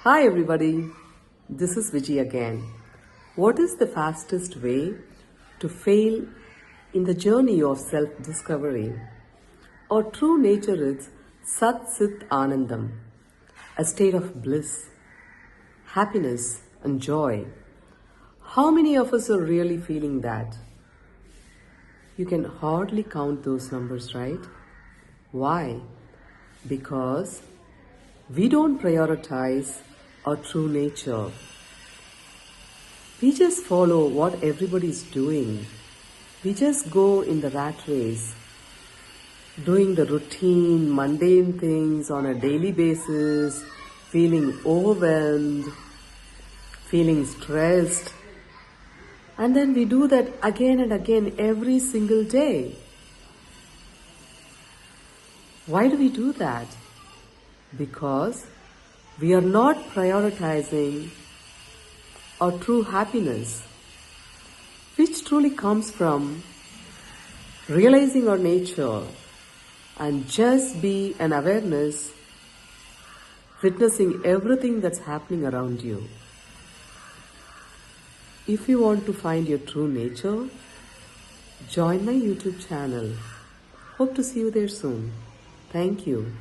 Hi everybody, this is Vijay again. What is the fastest way to fail in the journey of self-discovery? Our true nature is Sat Sit Anandam, a state of bliss, happiness and joy. How many of us are really feeling that? You can hardly count those numbers, right? Why? Because we don't prioritize our true nature. We just follow what everybody's doing. We just go in the rat race, doing the routine, mundane things on a daily basis, feeling overwhelmed, feeling stressed. And then we do that again and again every single day. Why do we do that? Because we are not prioritizing our true happiness, which truly comes from realizing our nature and just be an awareness, witnessing everything that's happening around you. If you want to find your true nature, join my YouTube channel. Hope to see you there soon. Thank you.